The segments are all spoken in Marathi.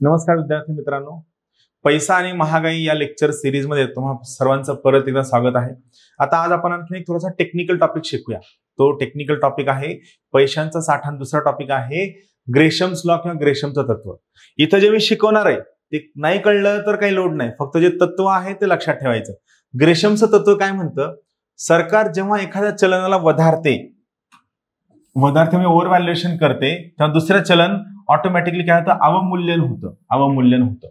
नमस्कार विद्यार्थी मित्रांनो, पैसा आणि महागाई या लेक्चर सिरीज मध्ये तुम्हा सर्वांचं परत एकदा स्वागत आहे। आता आज आपण आणखी एक थोडासा टेक्निकल टॉपिक शिकूया। तो टेक्निकल टॉपिक आहे पैशांचा साठा। दुसरा टॉपिक आहे ग्रेशम्स लॉ किंवा ग्रेशमचं तत्व। इथं जे मी शिकवणार आहे ते नाही कळलं तर काही लोड नाही, फक्त जे तत्व आहे ते लक्षात ठेवायचं। ग्रेशमचं तत्व काय म्हणतं, सरकार जेव्हा एखाद्या चलनाला वधारते म्हणजे ओव्हर व्हॅल्युएशन करते तेव्हा दुसरं चलन ऑटोमॅटिकली काय होतं, अवमूल्यन होतं।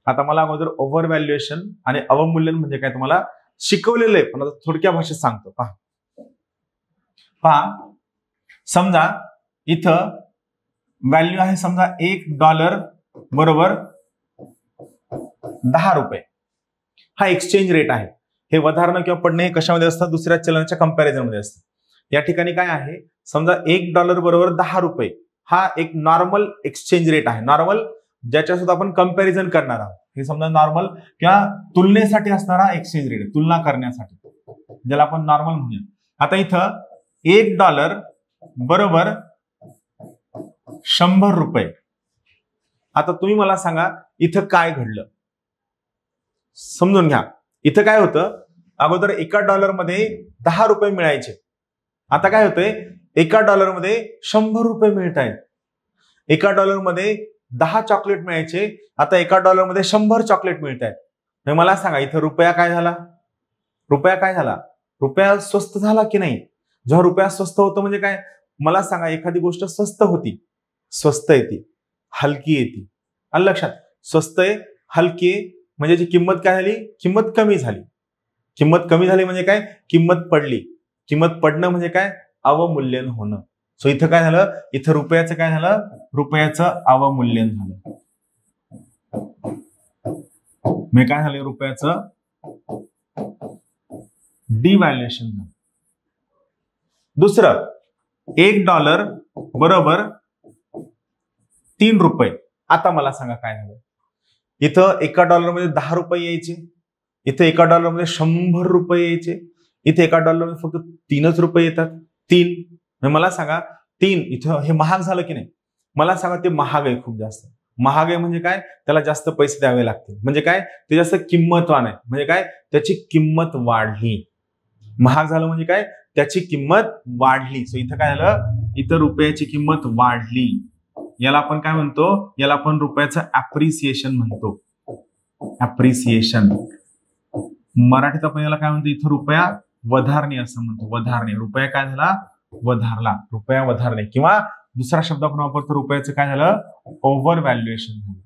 आता मला अगोदर ओव्हर व्हॅल्युएशन आणि अवमूल्यन म्हणजे काय तुम्हाला शिकवलेलं आहे, पण आता थोडक्या भाषेत सांगतो। पहा, समजा इथं व्हॅल्यू आहे, समजा $1 बरोबर 10 रुपये हा एक्सचेंज रेट आहे। हे वधारणं किंवा पडणे हे कशामध्ये असतं, दुसऱ्या चलनाच्या कंपॅरिझन मध्ये असतं। या ठिकाणी काय आहे, समजा $1 बरोबर 10 रुपये हा एक नॉर्मल एक्सचेंज रेट आहे। नॉर्मल ज्याच्यासोबत आपण कंपॅरिझन करणार आहोत, हे समजा नॉर्मल किंवा तुलनेसाठी असणारा एक्सचेंज रेट, तुलना करण्यासाठी, ज्याला आपण नॉर्मल म्हणूया। आता इथं $1 बरोबर 100 रुपये। आता तुम्ही मला सांगा इथं काय घडलं, समजून घ्या। इथं काय होतं, अगोदर एका $1 10 रुपये मिळायचे, आता काय होतंय, एका $1 100 रुपये मिळत आहेत। एका $1 10 चॉकलेट मिळायचे, आता एका $1 100 चॉकलेट मिळत आहेत। मला सांगा इथं रुपया काय झाला, रुपया स्वस्त झाला की नाही? जेव्हा रुपया स्वस्त होतं म्हणजे काय, मला सांगा एखादी गोष्ट स्वस्त होती, स्वस्त येते, हलकी येते। आलं लक्षात, स्वस्त आहे, हलकी आहे म्हणजे जी किंमत काय झाली, किंमत कमी झाली। किंमत कमी झाली म्हणजे काय, किंमत पडली। किंमत पडणं म्हणजे काय, अवमूल्यन होणं। सो इथं काय झालं, इथं रुपयाचं काय झालं, रुपयाचं अवमूल्यन झालं। म्हणजे काय झालं, रुपयाचं डिव्हॅल्युएशन झालं। दुसरं, $1 बरोबर 3 रुपये। आता मला सांगा काय झालं, इथं एका $1 10 रुपये यायचे, इथं एका $1 100 रुपये यायचे, इथे एका $1 फक्त 3च रुपये येतात। 3 मला सांगा, 3 इथं हे महाग झालं की नाही? मला सांगा ते महाग आहे, खूप जास्त महाग आहे म्हणजे काय, त्याला जास्त पैसे द्यावे लागतील, म्हणजे काय ते जास्त किंमतवान आहे, म्हणजे काय त्याची किंमत वाढली। महाग झालं म्हणजे काय, त्याची किंमत वाढली। सो इथं काय झालं, इथं रुपयाची किंमत वाढली। याला आपण काय म्हणतो, याला आपण रुपयाचं ऍप्रिसिएशन म्हणतो। ऍप्रिसिएशन मराठीत आपण याला काय म्हणतो, इथं रुपया वधारणे असं म्हणतो। वधारणे, रुपया काय झाला, वधारला, रुपया वधारणे। किंवा दुसरा शब्द आपण वापरतो, रुपयाचं काय झालं, ओव्हर व्हॅल्युएशन झालं।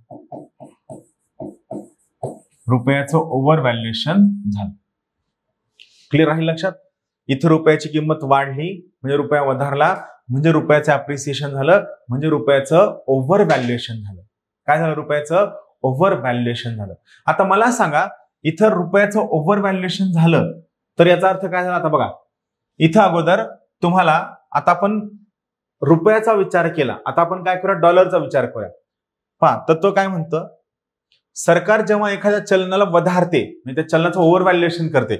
रुपयाचं ओव्हर व्हॅल्युएशन झालं। क्लिअर आहे लक्षात? इथं रुपयाची किंमत वाढली म्हणजे रुपया वधारला, म्हणजे रुपयाचं अप्रिसिएशन झालं, म्हणजे रुपयाचं ओव्हर व्हॅल्युएशन झालं। काय झालं, रुपयाचं ओव्हर व्हॅल्युएशन झालं। आता मला सांगा, इथं रुपयाचं ओव्हर व्हॅल्युएशन झालं तर याचा अर्थ काय झाला? आता बघा, इथं अगोदर तुम्हाला, आता आपण रुपयाचा विचार केला, आता आपण काय करूया, डॉलरचा विचार करूया। पहा, तत्व काय म्हणतं, सरकार जेव्हा एखाद्या चलनाला वधारते म्हणजे त्या चलनाचं ओव्हर व्हॅल्युएशन करते,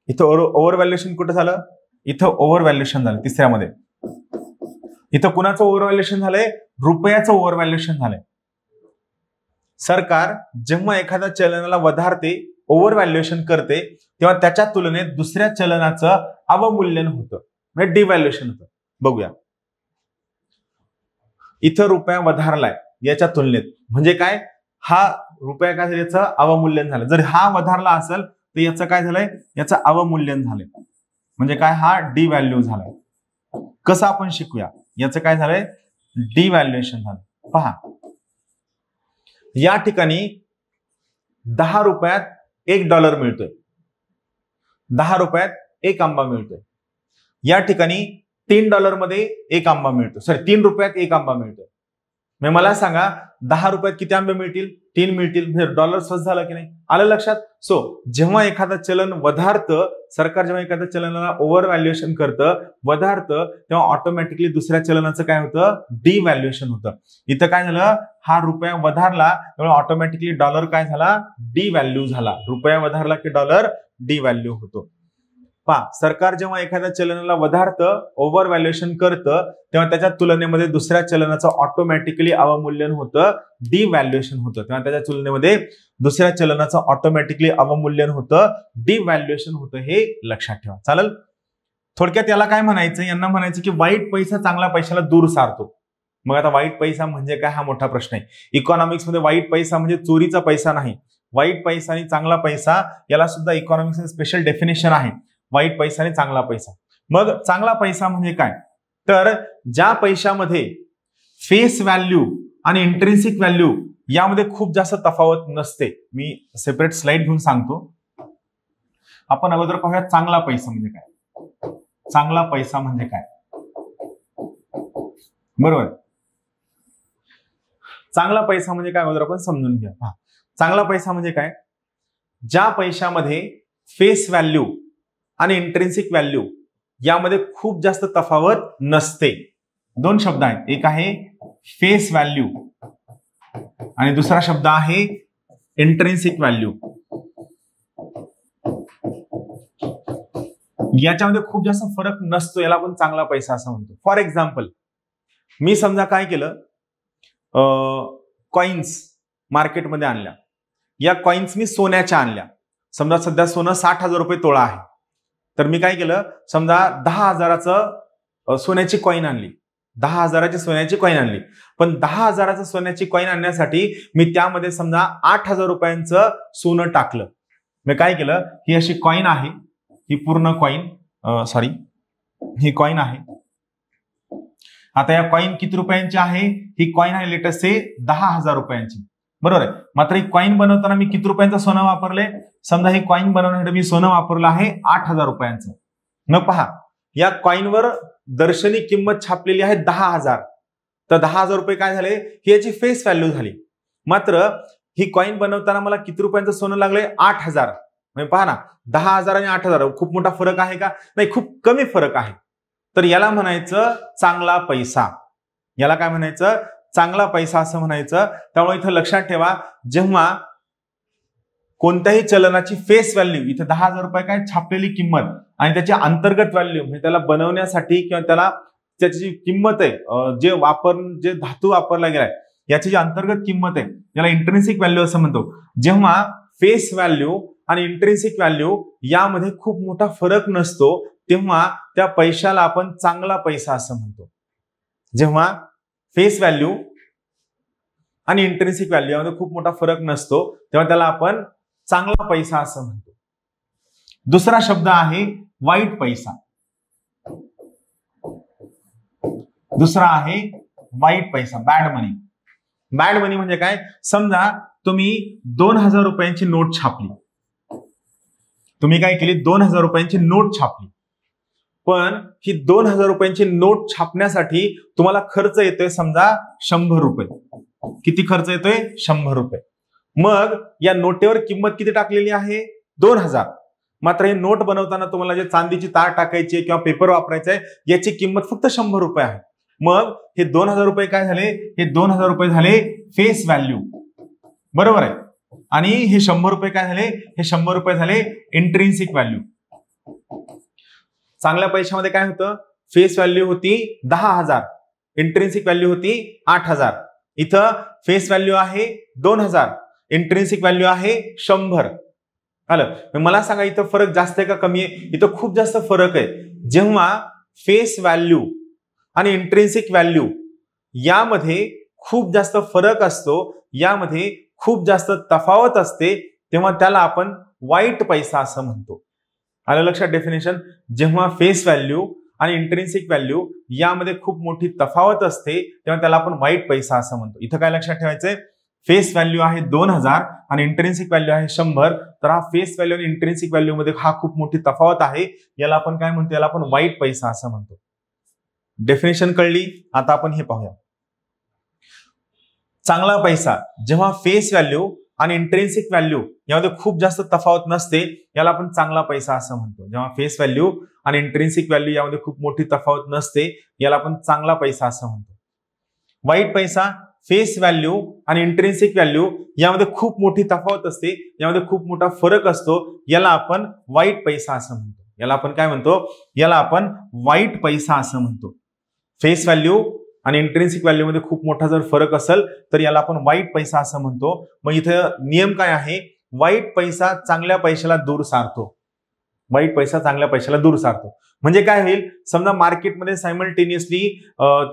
इथं ओव्हर व्हॅल्युएशन कुठं झालं, इथं ओव्हर व्हॅल्युएशन झालं तिसऱ्यामध्ये। इथं कुणाचं ओव्हर व्हॅल्युएशन झालंय, रुपयाचं ओव्हर व्हॅल्युएशन झालंय। सरकार जेव्हा एखाद्या चलनाला वधारते, ओव्हर व्हॅल्युएशन करते, तेव्हा त्याच्या तुलनेत दुसऱ्या चलनाचं अवमूल्यन होतं, म्हणजे डिव्हॅल्युएशन होतं। बघूया, इथं रुपया वधारलाय याच्या तुलनेत, म्हणजे काय, हा रुपया काय झालं, याचं अवमूल्यन झालं। जर हा वधारला असेल तर याचं काय झालंय, याचं अवमूल्यन झालंय, म्हणजे काय, हा डिव्हॅल्यू झालाय। कसं आपण शिकूया, याचं काय झालंय, डिव्हॅल्युएशन झालं। पहा, या ठिकाणी 10 रुपयात $1 मिळतोय, 10 रुपयात 1 आंबा मिळतोय। या ठिकाणी $3 मध्ये 1 आंबा मिळतो, सॉरी 3 रुपयात 1 आंबा मिळतोय। मग मला सांगा 10 रुपयात किती आंबे मिळतील, 3 मिळतील, म्हणजे डॉलर स्वस्त झाला की नाही? आलं लक्षात? सो जेव्हा एखादं चलन वधारतं, सरकार जेव्हा एखाद्या चलनाला ओव्हर व्हॅल्युएशन करतं, वधारतं, तेव्हा ऑटोमॅटिकली दुसऱ्या चलनाचं काय होतं, डिव्हॅल्युएशन होतं। इथं काय झालं, हा रुपया वधारला त्यामुळे ऑटोमॅटिकली डॉलर काय झाला, डिव्हॅल्यू झाला। रुपया वधारला की डॉलर डिव्हॅल्यू होतो। पहा, सरकार जेव्हा एखाद्या चलनाला वधारतं, ओव्हर व्हॅल्युएशन करतं, तेव्हा त्याच्या तुलनेमध्ये दुसऱ्या चलनाचं ऑटोमॅटिकली अवमूल्यन होतं, डिव्हॅल्युएशन होतं. तेव्हा त्याच्या तुलनेमध्ये दुसऱ्या चलनाचं ऑटोमॅटिकली अवमूल्यन होतं, डिव्हॅल्युएशन होतं. हे लक्षात ठेवा. चालेल. थोडक्यात याला काय म्हणायचं, यांना म्हणायचं की वाईट पैसा चांगला पैशाला दूर सारतो. मग आता वाईट पैसा म्हणजे काय, हा मोठा प्रश्न आहे. इकॉनॉमिक्स मध्ये वाईट पैसा म्हणजे चोरीचा पैसा नाही. वाईट पैसा आणि चांगला पैसा याला सुद्धा इकॉनॉमिक्स स्पेशल डेफिनेशन आहे. वाईट पैसा आणि चांगला पैसा. मग चांगला पैसा म्हणजे काय, तर ज्या पैशामध्ये फेस व्हॅल्यू आणि इंट्रिन्सिक व्हॅल्यू यामध्ये खूप जास्त तफावत नसते. मी सेपरेट स्लाइड घेऊन सांगतो. आपण अगोदर पाहूया चांगला पैसा म्हणजे काय. चांगला पैसा म्हणजे काय, बरोबर. चांगला पैसा म्हणजे काय अगोदर आपण समजून घ्या. चांगला पैसा म्हणजे काय, ज्या पैशामध्ये फेस व्हॅल्यू आणि इंट्रिन्सिक व्हॅल्यू यामध्ये खूप जास्त तफावत नसते. दोन शब्द आहेत, एक आहे फेस व्हॅल्यू आणि दुसरा शब्द आहे इंट्रिन्सिक व्हॅल्यू. याच्यामध्ये खूप जास्त फरक नसतो, याला आपण चांगला पैसा असं म्हणतो. फॉर एक्झाम्पल, मी समजा काय केलं, कॉइन्स मार्केटमध्ये आणल्या. या कॉइन्स मी सोन्याच्या आणल्या. समजा सध्या सोनं 60,000 रुपये तोळा आहे. तर मी काय केलं, समजा 10,000चं सोन्याची कॉइन आणली. 10,000ची सोन्याची कॉइन आणली. पण 10,000चं सोन्याची कॉइन आणण्यासाठी मी त्यामध्ये समजा 8,000 रुपयांचं सोनं टाकलं. मी काय केलं, ही अशी कॉइन आहे, ही पूर्ण कॉइन, सॉरी ही कॉइन आहे. आता या कॉइन किती रुपयांची आहे, ही कॉइन आहे लेटेस्ट से 10,000 रुपयांची, बरोबर आहे. मात्र ही कॉइन बनवताना मी किती रुपयांचं सोनं वापरले, समजा ही कॉइन बनवण्यासाठी मी सोनं वापरलं आहे 8,000 रुपयांचं. मग पहा, या कॉइनवर दर्शनी किंमत छापलेली आहे 10,000. तर 10,000 रुपये काय झाले, ही याची फेस व्हॅल्यू झाली. मात्र ही कॉइन बनवताना मला किती रुपयांचं सोनं लागले, 8,000. म्हणजे पहा ना, 10,000 आणि 8,000 खूप मोठा फरक आहे का, नाही, खूप कमी फरक आहे. तर याला म्हणायचं चांगला पैसा. याला काय म्हणायचं, चांगला पैसा असं म्हणायचं. त्यामुळे इथं लक्षात ठेवा, जेव्हा कोणत्याही चलनाची फेस व्हॅल्यू, इथे 10,000 रुपये काय छापलेली किंमत, आणि त्याची अंतर्गत व्हॅल्यू म्हणजे त्याला बनवण्यासाठी किंवा त्याला त्याची जी किंमत आहे, जे धातू वापरला गेलाय याची जी अंतर्गत किंमत आहे, याला इंट्रिन्सिक व्हॅल्यू असं म्हणतो. जेव्हा फेस व्हॅल्यू आणि इंट्रिन्सिक व्हॅल्यू यामध्ये खूप मोठा फरक नसतो, तेव्हा त्या पैशाला आपण चांगला पैसा असं म्हणतो. जेव्हा फेस व्हॅल्यू आणि इंट्रिन्सिक व्हॅल्यू यामध्ये खूप मोठा फरक नसतो, तेव्हा त्याला आपण चांगला पैसा असं म्हणतो. दुसरा शब्द आहे वाईट पैसा. दुसरा आहे वाईट पैसा, बॅड मनी. बॅड मनी म्हणजे काय, समजा तुम्ही 2,000 रुपयांची नोट छापली. तुम्ही काय केली, 2,000 रुपयांची नोट छापली. पण ही 2,000 रुपयांची नोट छापण्यासाठी तुम्हाला खर्च येतोय समजा 100 रुपये. किती खर्च येतोय, 100 रुपये. मग या नोटेवर किंमत किती टाकलेली आहे, 2,000. मात्र हे नोट बनवताना तुम्हाला जे चांदीची तार टाकायची किंवा पेपर वापरायचा आहे, याची किंमत फक्त 100 रुपये आहे. मग हे 2,000 रुपये काय झाले, हे 2,000 रुपये झाले फेस व्हॅल्यू, बरोबर आहे. आणि हे 100 रुपये काय झाले, हे 100 रुपये झाले इंट्रिन्सिक व्हॅल्यू. चांगल्या पैशामध्ये काय होतं, फेस व्हॅल्यू होती 10,000, इंट्रिन्सिक व्हॅल्यू होती 8,000. इथं फेस व्हॅल्यू आहे 2,000, इंट्रिन्सिक व्हॅल्यू आहे 100. आलं. मला सांगा, इथं फरक जास्त आहे का कमी आहे, इथं खूप जास्त फरक आहे. जेव्हा फेस व्हॅल्यू आणि इंट्रिन्सिक व्हॅल्यू यामध्ये खूप जास्त फरक असतो, यामध्ये खूप जास्त तफावत असते, तेव्हा त्याला आपण वाईट पैसा असं म्हणतो. आलं लक्षात डेफिनेशन. जेव्हा फेस व्हॅल्यू आणि इंट्रिन्सिक व्हॅल्यू यामध्ये खूप मोठी तफावत असते, तेव्हा त्याला आपण वाईट पैसा असं म्हणतो. इथं काय लक्षात ठेवायचंय, फेस व्हॅल्यू आहे 2,000 आणि इंट्रिन्सिक व्हॅल्यू आहे 100. तर हा फेस व्हॅल्यू आणि इंट्रिन्सिक व्हॅल्यू मध्ये हा खूप मोठी तफावत आहे, याला आपण काय म्हणतो, याला आपण वाईट पैसा असं म्हणतो. डेफिनेशन कळली. आता आपण हे पाहूया. चांगला पैसा जेव्हा फेस व्हॅल्यू आणि इंट्रिन्सिक व्हॅल्यू यामध्ये खूप जास्त तफावत नसते, याला आपण चांगला पैसा असं म्हणतो. जेव्हा फेस व्हॅल्यू आणि इंट्रिन्सिक व्हॅल्यू यामध्ये खूप मोठी तफावत नसते, याला आपण चांगला पैसा असं म्हणतो. वाईट पैसा, फेस व्हॅल्यू आणि इंट्रिन्सिक व्हॅल्यू यामध्ये खूप मोठी तफावत असते, यामध्ये खूप मोठा फरक असतो, याला आपण वाईट पैसा असं म्हणतो. याला आपण काय म्हणतो, याला आपण वाईट पैसा असं म्हणतो. फेस व्हॅल्यू आणि इंट्रिन्सिक व्हॅल्यू मध्ये खूप मोठा जर फरक असेल तर याला आपण वाईट पैसा असं म्हणतो. मग इथे नियम काय आहे, वाईट पैसा चांगल्या पैशाला दूर सारतो. वाईट पैसा चांगल्या पैशाला दूर सारतो म्हणजे काय होईल, समजा मार्केटमध्ये सायमल्टेनियसली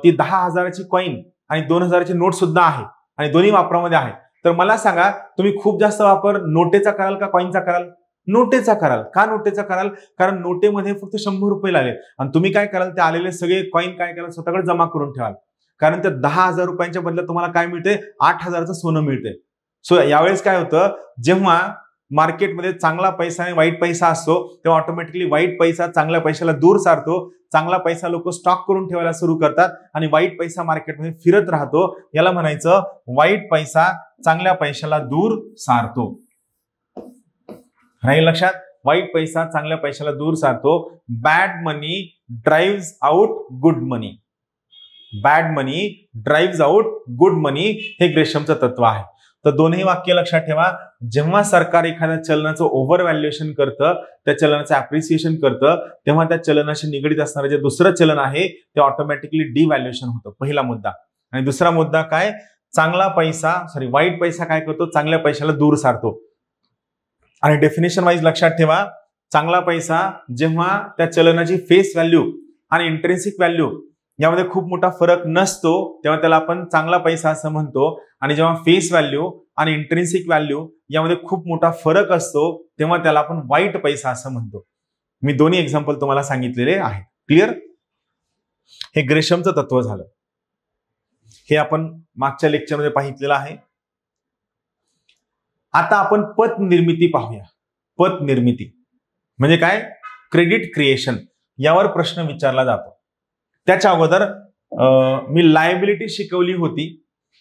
ती 10,000ची कॉईन आणि 2,000ची नोट सुद्धा आहे आणि दोन्ही वापरामध्ये आहे, तर मला सांगा तुम्ही खूप जास्त वापर नोटेचा कराल का कॉईनचा कराल? नोटेचा कराल. का नोटेचा कराल? कारण नोटेमध्ये फक्त 100 रुपये लागेल आणि तुम्ही काय कराल, ते आलेले सगळे कॉईन काय कराल, स्वतःकडे जमा करून ठेवाल. कारण त्या 10,000 रुपयांच्या बदल्यात तुम्हाला काय मिळते, 8,000चं सोनं मिळते. सो यावेळेस काय होतं, जेव्हा मार्केटमध्ये चांगला पैसा आणि वाईट पैसा असतो तेव्हा ऑटोमॅटिकली वाईट पैसा चांगल्या पैशाला दूर सारतो. चांगला पैसा लोक स्टॉक करून ठेवायला सुरू करतात आणि वाईट पैसा मार्केटमध्ये फिरत राहतो. याला म्हणायचं वाईट पैसा चांगल्या पैशाला दूर सारतो. राहील लक्षात, वाईट पैसा चांगल्या पैशाला दूर सारतो. बॅड मनी ड्राइव्स आउट गुड मनी. बॅड मनी ड्राइव्स आउट गुड मनी हे ग्रेशमचं तत्व आहे. तर दोन्ही वाक्य लक्षात ठेवा. जेव्हा सरकार एखाद्या चलनाचं ओव्हर व्हॅल्युएशन करतं, त्या चलनाचं अप्रिसिएशन करतं, तेव्हा त्या चलनाशी निगडीत असणारं जे दुसरं चलन आहे ते ऑटोमॅटिकली डिव्हॅल्युएशन होतं. पहिला मुद्दा. आणि दुसरा मुद्दा काय, वाईट पैसा काय करतो, चांगल्या पैशाला दूर सारतो. आणि डेफिनेशन वाईज लक्षात ठेवा, चांगला पैसा जेव्हा त्या चलनाची फेस व्हॅल्यू आणि इंट्रिन्सिक व्हॅल्यू यामध्ये खूप मोठा फरक नसतो तेव्हा त्याला आपण चांगला पैसा असं म्हणतो. आणि जेव्हा फेस व्हॅल्यू आणि इंट्रिन्सिक व्हॅल्यू यामध्ये खूप मोठा फरक असतो तेव्हा त्याला आपण वाईट पैसा असं म्हणतो. मी दोन्ही एक्झाम्पल तुम्हाला सांगितलेले आहेत. क्लिअर? हे ग्रेशमचं तत्व झालं. हे आपण मागच्या लेक्चरमध्ये पाहिलेलं आहे. आता आपण पत निर्मिती पाहूया. पत निर्मिती म्हणजे काय, क्रेडिट क्रिएशन यावर प्रश्न विचारला जातो. त्याच्या अगोदर मी लायबिलिटी शिकवली होती,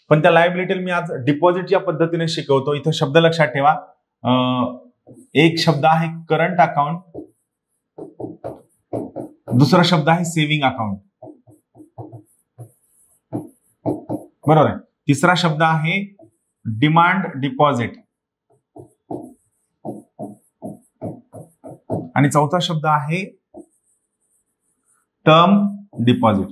पण त्या लायबिलिटीला मी आज डिपॉझिट या पद्धतीने शिकवतो. इथं शब्द लक्षात ठेवा. एक शब्द आहे करंट अकाउंट, दुसरा शब्द आहे सेव्हिंग अकाउंट, बरोबर आहे. तिसरा शब्द आहे डिमांड डिपॉझिट आणि चौथा शब्द आहे टर्म डिपॉझिट.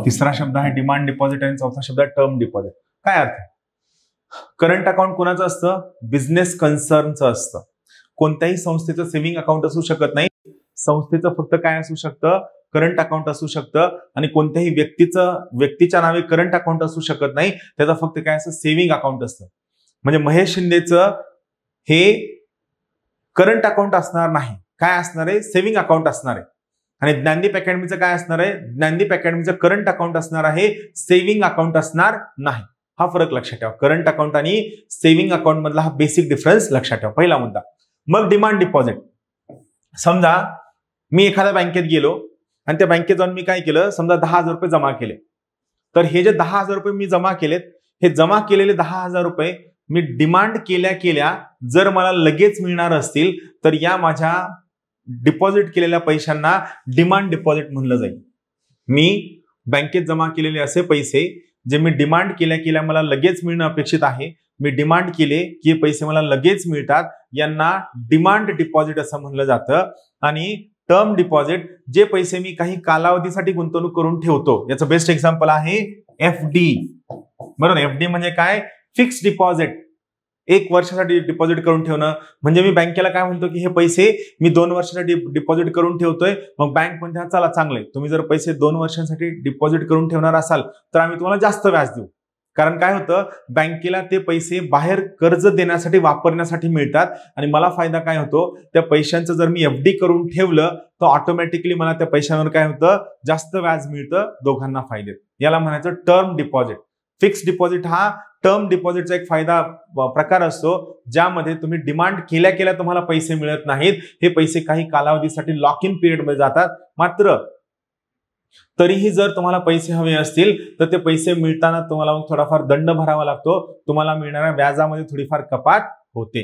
तिसरा शब्द आहे डिमांड डिपॉझिट आणि चौथा शब्द आहे टर्म डिपॉझिट. काय अर्थ? करंट अकाउंट कोणाचं असतं? बिझनेस कन्सर्नचं असतं. कोणत्याही संस्थेचं सेव्हिंग अकाउंट असू शकत नाही. संस्थेचं फक्त काय असू शकतं, करंट अकाउंट असू शकतं. आणि कोणत्याही व्यक्तीच्या नावे करंट अकाउंट असू शकत नाही. त्याचं फक्त काय असतं, सेव्हिंग अकाउंट असतं. म्हणजे महेश शिंदेचं हे करंट अकाउंट असणार नाही. काय असणार आहे? सेव्हिंग अकाउंट असणार आहे. आणि ज्ञानदीप अकॅडमीचं काय असणार आहे? ज्ञानदीप अकॅडमीचं करंट अकाउंट असणार आहे, सेव्हिंग अकाउंट असणार नाही. हा फरक लक्षात ठेवा. करंट अकाउंट आणि सेव्हिंग अकाउंट मधला हा बेसिक डिफरन्स लक्षात ठेवा. पहिला मुद्दा. मग डिमांड डिपॉझिट. समजा मी एखाद्या बँकेत गेलो आणि त्या बँकेत जाऊन मी काय केलं, समजा 10,000 रुपये जमा केले. तर हे जे 10,000 रुपये मी जमा केलेत, हे जमा केलेले 10,000 रुपये मी डिमांड केल्या जर मला लगेच मिळणार असतील तर या माझ्या डिपॉझिट केलेल्या पैशांना डिमांड डिपॉझिट म्हणलं जाईल. मी बँकेत जमा केलेले असे पैसे जे मी डिमांड केल्या मला लगेच मिळणं अपेक्षित आहे, मी डिमांड केले की हे पैसे मला लगेच मिळतात, यांना डिमांड डिपॉझिट असं म्हणलं जातं. आणि टर्म डिपॉझिट जे पैसे मी काही कालावधीसाठी गुंतवणूक करून ठेवतो, याचं बेस्ट एक्झाम्पल आहे एफडी. बरोबर. एफडी म्हणजे काय, फिक्स डिपॉझिट. 1 वर्षासाठी डिपॉझिट करून ठेवणं. म्हणजे मी बँकेला काय म्हणतो की हे पैसे मी 2 वर्षासाठी डिपॉझिट करून ठेवतोय. मग बँक म्हणते चला चांगलंय, तुम्ही जर पैसे 2 वर्षांसाठी डिपॉझिट करून ठेवणार असाल तर आम्ही तुम्हाला जास्त व्याज देऊ. कारण काय होतं, बँकेला ते पैसे बाहेर कर्ज देण्यासाठी वापरण्यासाठी मिळतात आणि मला फायदा काय होतो, त्या पैशांचं जर मी एफडी करून ठेवलं तर ऑटोमॅटिकली मला त्या पैशांवर काय होतं, जास्त व्याज मिळतं, दोघांना फायदे. याला म्हणायचं टर्म डिपॉझिट. फिक्स डिपॉझिट हा टर्म डिपॉझिटचा एक फायदा प्रकार असतो ज्यामध्ये तुम्ही डिमांड केल्या तुम्हाला पैसे मिळत नाहीत. हे पैसे काही कालावधीसाठी लॉक इन पिरियड मध्ये जातात. मात्र तरीही जर तुम्हाला पैसे हवे असतील तर ते पैसे मिळताना तुम्हाला थोडाफार दंड भरावा लागतो. तुम्हाला मिळणाऱ्या व्याजामध्ये थोडीफार कपात होते.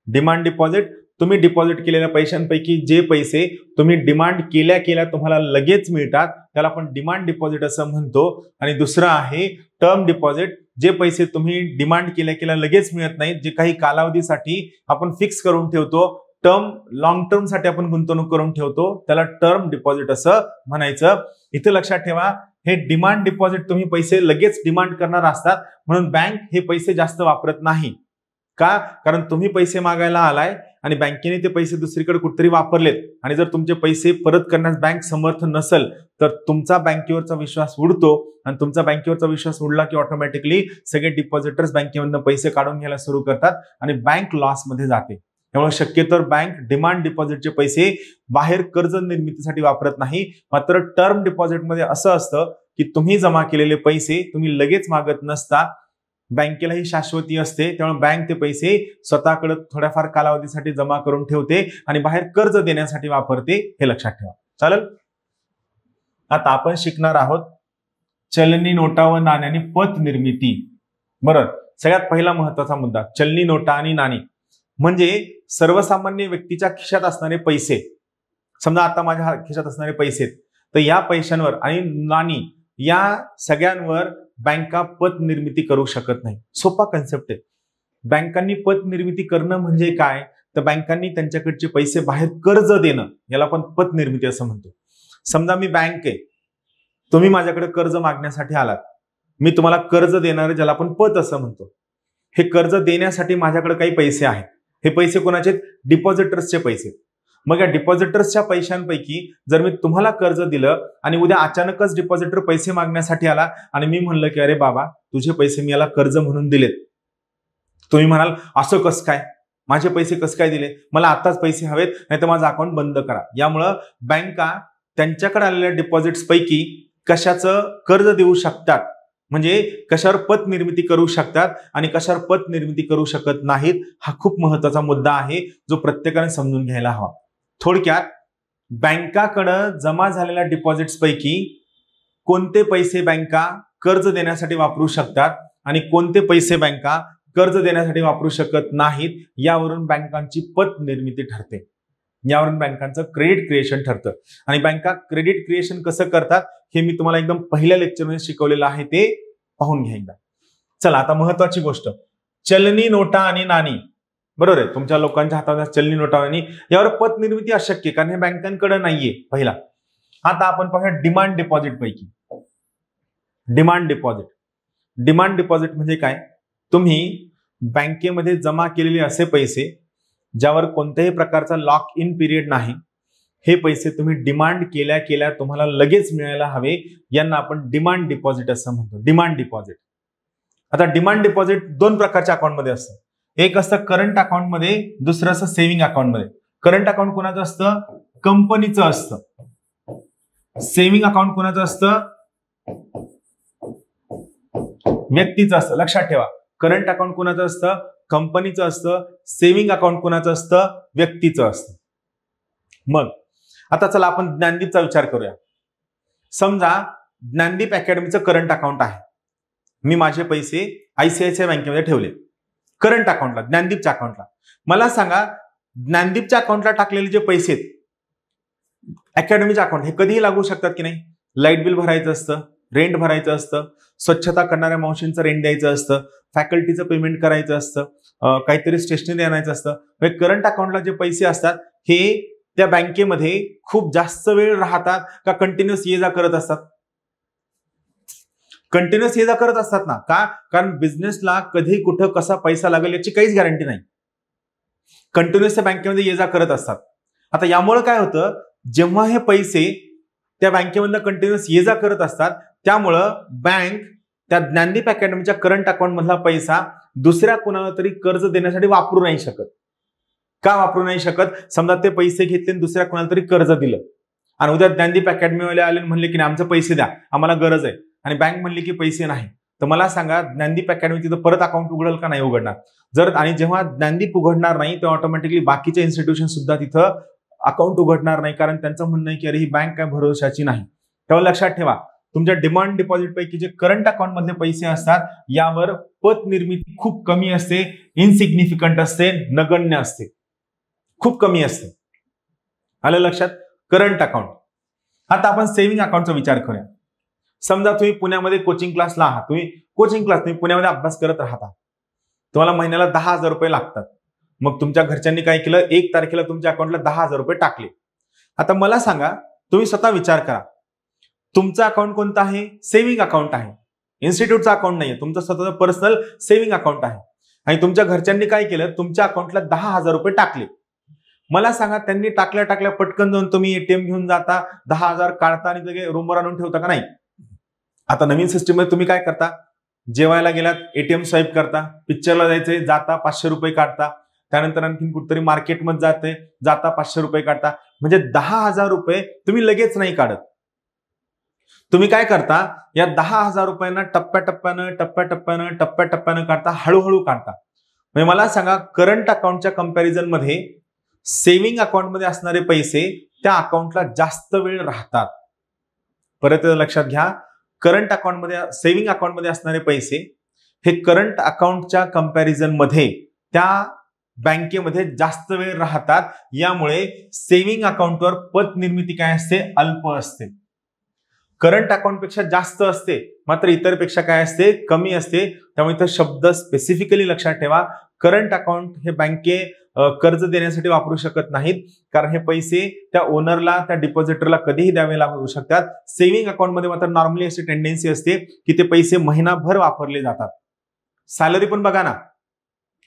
डिमांड डिपॉझिट, तुम्ही डिपॉझिट केलेल्या पैशांपैकी जे पैसे तुम्ही डिमांड केल्या तुम्हाला लगेच मिळतात त्याला आपण डिमांड डिपॉझिट असं म्हणतो. आणि दुसरं आहे टर्म डिपॉझिट, जे पैसे तुम्ही डिमांड केल्या लगेच मिळत नाहीत, जे काही कालावधीसाठी आपण फिक्स करून ठेवतो, लॉंग टर्म साठी आपण गुंतवणूक करून ठेवतो, त्याला टर्म डिपॉझिट असं म्हणायचं. इथे लक्षात ठेवा, हे डिमांड डिपॉझिट तुम्ही पैसे लगेच डिमांड करणार असतात, म्हणून बँक हे पैसे जास्त वापरत नाही. का? कारण तुम्ही पैसे मागायला आलाय आणि बँकेने ते पैसे दुसरीकडे कुठेतरी वापरलेत आणि जर तुमचे पैसे परत करण्यास बँक समर्थ नसेल तर तुमचा बँकेवरचा विश्वास उडतो आणि तुमचा बँकेवरचा विश्वास उडला की ऑटोमॅटिकली सगळे डिपॉझिटर्स बँकेमधून पैसे काढून घ्यायला सुरू करतात आणि बँक लॉस मध्ये जाते. त्यामुळे शक्यतो बँक डिमांड डिपॉझिटचे पैसे बाहेर कर्ज निर्मितीसाठी वापरत नाही. मात्र टर्म डिपॉझिटमध्ये असं असतं की तुम्ही जमा केलेले पैसे तुम्ही लगेच मागत नसता, बँकेला ही शाश्वती असते, त्यामुळे बँक ते पैसे स्वतःकडे थोड्याफार कालावधीसाठी जमा करून ठेवते आणि बाहेर कर्ज देण्यासाठी वापरते, हे लक्षात ठेवा. चालेल. आता आपण शिकणार आहोत चलनी नोटा व नाण्यांनी पत निर्मिती. बरोबर. सगळ्यात पहिला महत्वाचा मुद्दा, चलनी नोटा आणि नाणी म्हणजे सर्वसामान्य व्यक्तीच्या खिशात असणारे पैसे. समजा आता माझ्या खिशात असणारे पैसे, तर या पैशांवर आणि नाणी या सगळ्यांवर बँका पत निर्मिती करू शकत नाही. सोपा कन्सेप्ट आहे. बँकांनी पत निर्मिती करणं म्हणजे काय, तर बँकांनी त्यांच्याकडचे पैसे बाहेर कर्ज देणं, याला आपण पत निर्मिती असं म्हणतो. समजा मी बँक आहे, तुम्ही माझ्याकडे कर्ज मागण्यासाठी आलात, मी तुम्हाला कर्ज देणार, ज्याला आपण पत असं म्हणतो. हे कर्ज देण्यासाठी माझ्याकडे काही पैसे आहेत. हे पैसे कोणाचे? डिपॉझिटर्सचे पैसे. मग या डिपॉझिटर्सच्या पैशांपैकी जर मी तुम्हाला कर्ज दिलं आणि उद्या अचानकच डिपॉझिटर पैसे मागण्यासाठी आला आणि मी म्हणलं की अरे बाबा तुझे पैसे मी याला कर्ज म्हणून दिलेत, तुम्ही म्हणाल असं कसं काय, माझे पैसे कसं काय दिले, मला आताच पैसे हवेत, नाही तर माझं अकाउंट बंद करा. यामुळं बँका त्यांच्याकडे आलेल्या डिपॉझिट्स पैकी कशाचं कर्ज देऊ शकतात, म्हणजे कशावर पत निर्मिती करू शकतात आणि कशावर पत निर्मिती करू शकत नाहीत. हा खूप महत्वाचा मुद्दा आहे जो प्रत्येकाने समजून घ्यायला हवा. थोडक्यात, बँकाकडे जमा झालेल्या डिपॉझिट्स पैकी कोणते पैसे बँका कर्ज देण्यासाठी वापरू शकतात आणि कोणते पैसे बँका कर्ज देण्यासाठी वापरू शकत नाहीत, यावरून बँकांची पत निर्मिती ठरते, यावरून बँकांचं क्रेडिट क्रिएशन ठरतं. आणि बँका क्रेडिट क्रिएशन कसं करतात हे मी तुम्हाला एकदम पहिल्या लेक्चरमध्ये शिकवलेलं आहे, ते पाहून घ्या एकदा. चला, आता महत्वाची गोष्ट, चलनी नोटा आणि नाणी. बरोबर आहे, तुमच्या लोकांच्या हातात चलनी नोटा आणि यावर पत निर्मिती अशक्य, कारण हे बँकांकडे नाहीये. पहिला. आता आपण पाहूया डिमांड डिपॉझिट पैकी. Demand deposit. डिमांड डिपॉझिट म्हणजे काय? तुम्ही बँकेमध्ये जमा केलेले असे पैसे ज्यावर कोणत्याही प्रकारचा लॉक इन पिरियड नाही, हे पैसे तुम्ही डिमांड केल्या केल्या तुम्हाला लगेच मिळायला हवे, यांना आपण डिमांड डिपॉझिट असं म्हणतो. Demand deposit. आता डिमांड डिपॉझिट दोन प्रकारच्या अकाउंटमध्ये असतं. एक असतं करंट अकाउंटमध्ये, दुसरं असतं सेव्हिंग अकाउंटमध्ये. करंट अकाउंट कोणाचं असतं? कंपनीचं असतं. सेव्हिंग अकाउंट कोणाचं असतं? व्यक्तीचं असतं. लक्षात ठेवा, करंट अकाउंट कोणाचं असतं? कंपनीचं असतं. सेव्हिंग अकाउंट कोणाचं असतं? व्यक्तीचं असतं. मग आता चला आपण ज्ञानदीपचा विचार करूया. समजा ज्ञानदीप अकॅडमीचं करंट अकाउंट आहे. मी माझे पैसे ICICI बँकेमध्ये ठेवले करंट अकाउंटला, ज्ञानदीपच्या अकाउंटला. मला सांगा, ज्ञानदीपच्या अकाउंटला टाकलेले जे पैसे अकॅडमीच्या अकाउंट, हे कधीही लागू शकतात की नाही? लाईट बिल भरायचं असतं, रेंट भरायचं असतं, स्वच्छता करणाऱ्या मावशींचं रेंट द्यायचं असतं, फॅकल्टीचं पेमेंट करायचं असतं, काहीतरी स्टेशनरी आणायचं असतं. करंट अकाउंटला जे पैसे असतात हे त्या बँकेमध्ये खूप जास्त वेळ राहतात का कंटिन्युअस ये जा करत असतात? कंटिन्युअस ये जा करत असतात ना. का? कारण बिझनेसला कधी कुठं कसा पैसा लागेल याची काहीच गॅरंटी नाही. कंटिन्युअस त्या बँकेमध्ये ये जा करत असतात. आता यामुळे काय होतं, जेव्हा हे पैसे त्या बँकेमधनं कंटिन्युअस ये जा करत असतात, त्यामुळं बँक त्या ज्ञानदीप अकॅडमीच्या करंट अकाउंट मधला पैसा दुसऱ्या कुणाला तरी कर्ज देण्यासाठी वापरू नाही शकत. का वापरू नाही शकत? समजा ते पैसे घेतले आणि दुसऱ्या कुणाला तरी कर्ज दिलं आणि उद्या ज्ञानदीप अकॅडमीवाले आले म्हणले की नाही आमचे पैसे द्या, आम्हाला गरज आहे, आणि बँक म्हणली की पैसे नाही, तर मला सांगा ज्ञानदीप अकॅडमी तिथं परत अकाउंट उघडेल का नाही उघडणार? जर आणि जेव्हा ज्ञानदीप उघडणार नाही तेव्हा ऑटोमॅटिकली बाकीचे इन्स्टिट्यूशन सुद्धा तिथं अकाउंट उघडणार नाही, कारण त्यांचं म्हणणं आहे की अरे ही बँक काय भरोशाची नाही. तेव्हा लक्षात ठेवा, तुमच्या डिमांड डिपॉझिट पैकी जे करंट अकाउंट मधले पैसे असतात यावर पत निर्मिती खूप कमी असते, इनसिग्निफिकंट असते, नगण्य असते, खूप कमी असते. आलं लक्षात? Current account. आता आपण सेव्हिंग अकाउंटचा विचार करूया. समजा तुम्ही पुण्यामध्ये कोचिंग क्लासला आहात, तुम्ही पुण्यामध्ये अभ्यास करत राहता, तुम्हाला महिन्याला 10,000 रुपये लागतात. मग तुमच्या घरच्यांनी काय केलं, 1 तारखेला तुमच्या अकाउंटला 10,000 रुपये टाकले. आता मला सांगा, तुम्ही स्वतः विचार करा, तुमचं अकाउंट कोणतं आहे? सेव्हिंग अकाउंट आहे, इन्स्टिट्यूटचं अकाउंट नाहीये, तुमचं स्वतःचं पर्सनल सेव्हिंग अकाउंट आहे. आणि तुमच्या घरच्यांनी काय केलं, तुमच्या अकाउंटला 10,000 रुपये टाकले. मला सांगा, त्यांनी टाकल्या पटकन जाऊन तुम्ही एटीएम घेऊन जाता, 10,000 काढता आणि लगे रूमवर आणून ठेवता का? नाही. आता नवीन सिस्टीम मध्ये तुम्ही काय करता, जेवायला गेलात एटीएम स्वाईप करता, पिक्चरला जायचंय जाता 500 रुपये काढता, त्यानंतर आणखी कुठेतरी मार्केटमध्ये जाता 500 रुपये काढता. म्हणजे 10,000 रुपये तुम्ही लगेच नाही काढत. तुम्ही काय करता, या 10,000 रुपयांना टप्प्याटप्प्यानं काढता, हळूहळू काढता. म्हणजे मला सांगा, करंट अकाउंटच्या कंपॅरिझन मध्ये सेव्हिंग अकाउंटमध्ये असणारे पैसे त्या अकाउंटला जास्त वेळ राहतात. परत लक्षात घ्या, करंट अकाउंटमध्ये सेव्हिंग अकाउंटमध्ये असणारे पैसे हे करंट अकाउंटच्या कंपॅरिझन मध्ये त्या बँकेमध्ये जास्त वेळ राहतात. यामुळे सेव्हिंग अकाउंटवर पत निर्मिती काय असते, अल्प असते. करंट अकाउंट पेक्षा जास्त असते, मात्र इतर पेक्षा काय असते, कमी असते. त्यामुळे इथं शब्द स्पेसिफिकली लक्षात ठेवा, करंट अकाउंट हे बँके कर्ज देण्यासाठी वापरू शकत नाहीत, कारण हे पैसे त्या ओनरला, त्या डिपॉझिटरला कधीही द्यावे लागू शकतात. सेव्हिंग अकाउंटमध्ये मात्र नॉर्मली अशी टेंडन्सी असते की ते पैसे महिनाभर वापरले जातात. सॅलरी पण बघा ना,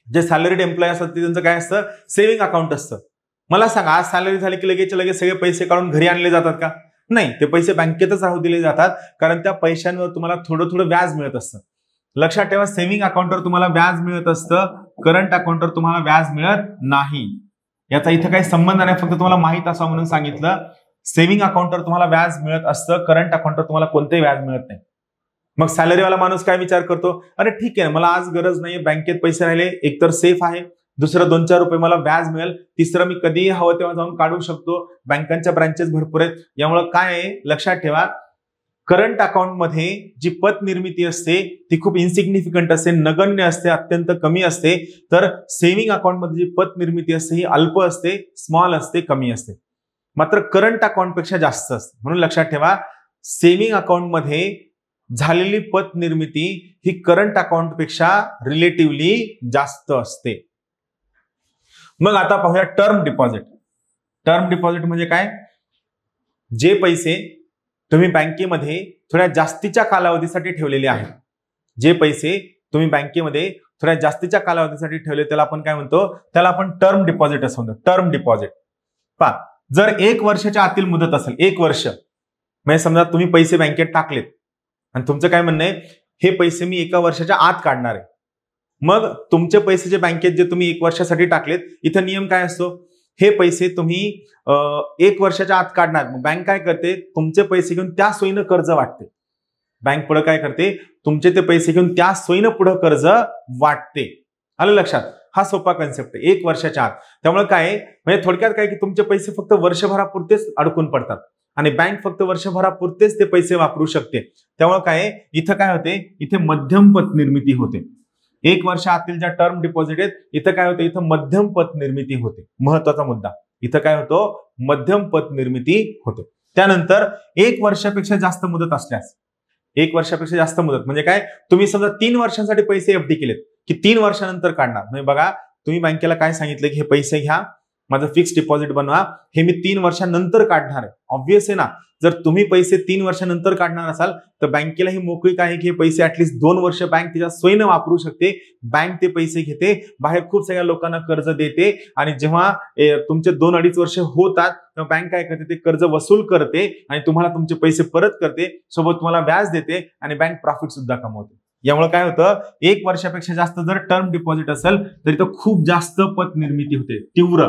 जे सॅलरीड एम्प्लॉय असतात ते त्यांचं काय असतं, सेव्हिंग अकाउंट असतं. मला सांगा, आज सॅलरी झाली की लगेच सगळे पैसे काढून घरी आणले जातात का? नाही, ते पैसे बँकेतच राहू दिले जातात, कारण त्या पैशांवर तुम्हाला थोडं व्याज मिळत असतं. लक्षात ठेवा, सेव्हिंग अकाउंटवर तुम्हाला व्याज मिळत असतं, करंट अकाउंटवर तुम्हाला व्याज मिळत नाही. याचा इथं काही संबंध नाही, फक्त तुम्हाला माहित असावं म्हणून सांगितलं. सेव्हिंग अकाउंटवर तुम्हाला व्याज मिळत असतं, करंट अकाउंटवर तुम्हाला कोणतेही व्याज मिळत नाही. मग सॅलरीवाला माणूस काय विचार करतो, अरे ठीक आहे, मला आज गरज नाही, बँकेत पैसे राहिले, एकतर सेफ आहे, दुसरं 2-4 रुपये मला व्याज मिळेल, तिसरं मी कधीही हवं तेव्हा जाऊन काढू शकतो, बँकांच्या ब्रांचेस भरपूर आहेत. यामुळे काय आहे, लक्षात ठेवा, करंट अकाउंटमध्ये जी पत निर्मिती असते ती खूप इनसिग्निफिकंट असते, नगण्य असते, अत्यंत कमी असते. तर सेव्हिंग अकाउंटमध्ये जी पत निर्मिती असते ही अल्प असते, स्मॉल असते, कमी असते. मात्र करंट अकाउंट पेक्षा जास्त असते. म्हणून लक्षात ठेवा, सेव्हिंग अकाउंटमध्ये झालेली पत निर्मिती ही करंट अकाउंट पेक्षा रिलेटिव्हली जास्त असते. मग आता पाहूया टर्म डिपॉझिट. टर्म डिपॉझिट म्हणजे काय, जे पैसे तुम्ही बँकेमध्ये थोड्या जास्तीच्या कालावधीसाठी ठेवलेले आहेत, जे पैसे तुम्ही बँकेमध्ये थोड्या जास्तीच्या कालावधीसाठी ठेवले त्याला आपण काय म्हणतो, त्याला आपण टर्म डिपॉझिट असं म्हणतो. टर्म डिपॉझिट पहा, जर 1 वर्षाच्या आतील मुदत असेल, 1 वर्ष म्हणजे समजा तुम्ही पैसे बँकेत टाकलेत आणि तुमचं काय म्हणणं आहे, हे पैसे मी 1 वर्षाच्या आत काढणार आहे. मग तुमचे पैसे जे बँकेत जे तुम्ही 1 वर्षासाठी टाकलेत, इथं नियम काय असतो, हे पैसे तुम्ही 1 वर्षाच्या आत काढणार. मग बँक काय करते, तुमचे पैसे घेऊन त्या सोयीनं कर्ज वाटते. बँक पुढे काय करते, तुमचे ते पैसे घेऊन त्या सोयीनं पुढे कर्ज वाटते. आलं लक्षात? हा सोपा कन्सेप्ट आहे, 1 वर्षाच्या आत. त्यामुळे काय म्हणजे थोडक्यात काय की तुमचे पैसे फक्त वर्षभरापुरतेच अडकून पडतात आणि बँक फक्त वर्षभरापुरतेच ते पैसे वापरू शकते. त्यामुळे काय इथं काय होते, इथे मध्यम पत निर्मिती होते. 1 वर्ष आतील ज्या टर्म डिपॉझिट आहेत, इथं काय होतं, इथं मध्यम पत निर्मिती होते. महत्वाचा मुद्दा, इथं काय होतो, मध्यम पत निर्मिती होते. त्यानंतर 1 वर्षापेक्षा जास्त मुदत असल्यास, 1 वर्षापेक्षा जास्त मुदत म्हणजे काय, तुम्ही समजा 3 वर्षांसाठी पैसे एफडी केलेत की 3 वर्षानंतर काढणार. म्हणजे बघा, तुम्ही बँकेला काय सांगितलं की हे पैसे घ्या, माझं फिक्स डिपॉझिट बनवा, हे मी 3 वर्षानंतर काढणार आहे. ऑब्व्हियस आहे ना, जर तुम्ही पैसे 3 वर्षानंतर काढणार असाल तर बँकेला ही मोकळीक आहे की हे पैसे ऍटलीस्ट 2 वर्ष बँक तिच्या सोयीनं वापरू शकते. बँक ते पैसे घेते, बाहेर खूप सगळ्या लोकांना कर्ज देते आणि जेव्हा तुमचे 2-2.5 वर्ष होतात तेव्हा बँक काय करते, ते कर्ज वसूल करते आणि तुम्हाला तुमचे पैसे परत करते, सोबत तुम्हाला व्याज देते आणि बँक प्रॉफिट सुद्धा कमवते. यामुळे काय होतं, 1 वर्षापेक्षा जास्त जर टर्म डिपॉझिट असेल तर इथं खूप जास्त पत निर्मिती होते. तीव्र,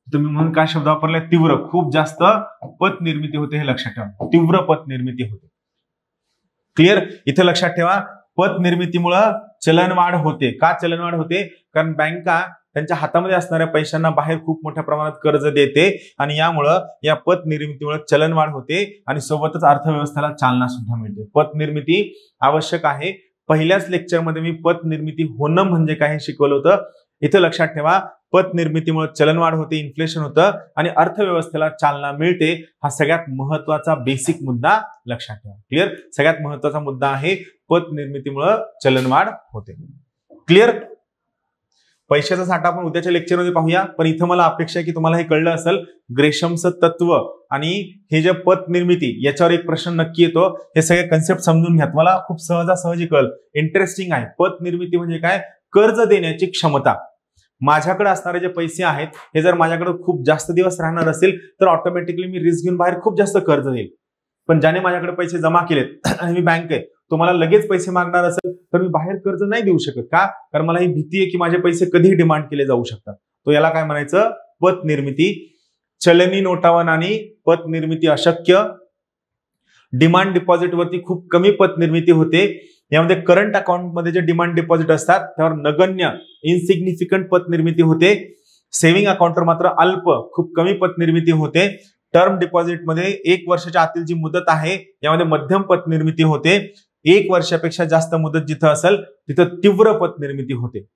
तुम्ही म्हणून काय शब्द वापरलाय, तीव्र, खूप जास्त पत निर्मिती होते, हे लक्षात ठेवा. तीव्र पत निर्मिती होते. क्लिअर? इथे लक्षात ठेवा, पत निर्मितीमुळे चलनवाढ होते. का चलनवाढ होते? कारण बँका त्यांच्या हातामध्ये असणाऱ्या पैशांना बाहेर खूप मोठ्या प्रमाणात कर्ज देते आणि यामुळं या पत निर्मितीमुळे चलनवाढ होते आणि सोबतच अर्थव्यवस्थेला चालना सुद्धा मिळते. पत निर्मिती आवश्यक आहे. पहिल्याच लेक्चरमध्ये मी पत निर्मिती होणं म्हणजे काय हे शिकवलं होतं. इथे लक्षात ठेवा, पत निर्मितीमुळे चलनवाढ होते, इन्फ्लेशन होतं आणि अर्थव्यवस्थेला चालना मिळते. हा सगळ्यात महत्वाचा बेसिक मुद्दा लक्षात ठेवा. क्लिअर? सगळ्यात महत्वाचा मुद्दा आहे, पत निर्मितीमुळे चलनवाढ होते. क्लिअर? पैशाचा साठा आपण उद्याच्या लेक्चरमध्ये पाहूया, पण इथं मला अपेक्षा आहे की तुम्हाला हे कळलं असेल. ग्रेशमचं तत्व आणि हे जे पत निर्मिती याच्यावर एक प्रश्न नक्की येतो. हे सगळे कन्सेप्ट समजून घ्या, तुम्हाला खूप सहजासहजी कळेल. इंटरेस्टिंग आहे. पत निर्मिती म्हणजे काय? कर्ज देण्याची क्षमता. माझ्याकडे असणारे जे पैसे आहेत हे जर माझ्याकडे खूप जास्त दिवस राहणार असेल तर ऑटोमॅटिकली मी रिस्क घेऊन बाहेर खूप जास्त कर्ज देईल. पण ज्याने माझ्याकडे पैसे जमा केलेत आणि मी बँक आहे, तुम्हाला लगेच पैसे मागणार असेल तर मी बाहेर कर्ज नाही देऊ शकत. का? कारण मला ही भीती आहे की माझे पैसे कधीही डिमांड केले जाऊ शकतात. तो याला काय म्हणायचं? पत निर्मिती. चलनी नोटावर आणि पत निर्मिती अशक्य. डिमांड डिपॉझिट वरती खूप कमी पत निर्मिती होते. यामध्ये करंट अकाउंट मध्ये जे डिमांड डिपॉझिट असतात त्यावर नगण्य इनसिग्निफिकंट पत निर्मिती होते. सेव्हिंग अकाउंटवर मात्र अल्प खूप कमी पत निर्मिती होते. टर्म डिपॉझिट मध्ये 1 वर्षाच्या आतील जी मुदत आहे यामध्ये मध्यम पत निर्मिती होते. 1 वर्षापेक्षा जास्त मुदत जिथं असेल तिथं तीव्र पत निर्मिती होते.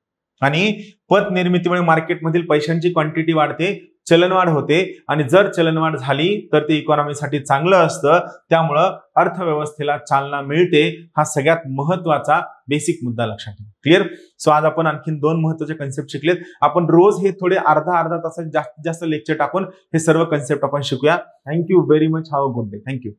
आणि पत निर्मितीमुळे मार्केटमधील पैशांची क्वांटिटी वाढते, चलनवाढ होते आणि जर चलनवाढ झाली तर ते इकॉनॉमीसाठी चांगलं असतं. त्यामुळं अर्थव्यवस्थेला चालना मिळते. हा सगळ्यात महत्वाचा बेसिक मुद्दा लक्षात ठेवा. क्लिअर? सो आज आपण आणखीन 2 महत्वाचे कन्सेप्ट शिकलेत. आपण रोज हे थोडे अर्धा तासात जास्तीत जास्त लेक्चर टाकून हे सर्व कन्सेप्ट आपण शिकूया. Thank you very much. Have a good day. Thank you.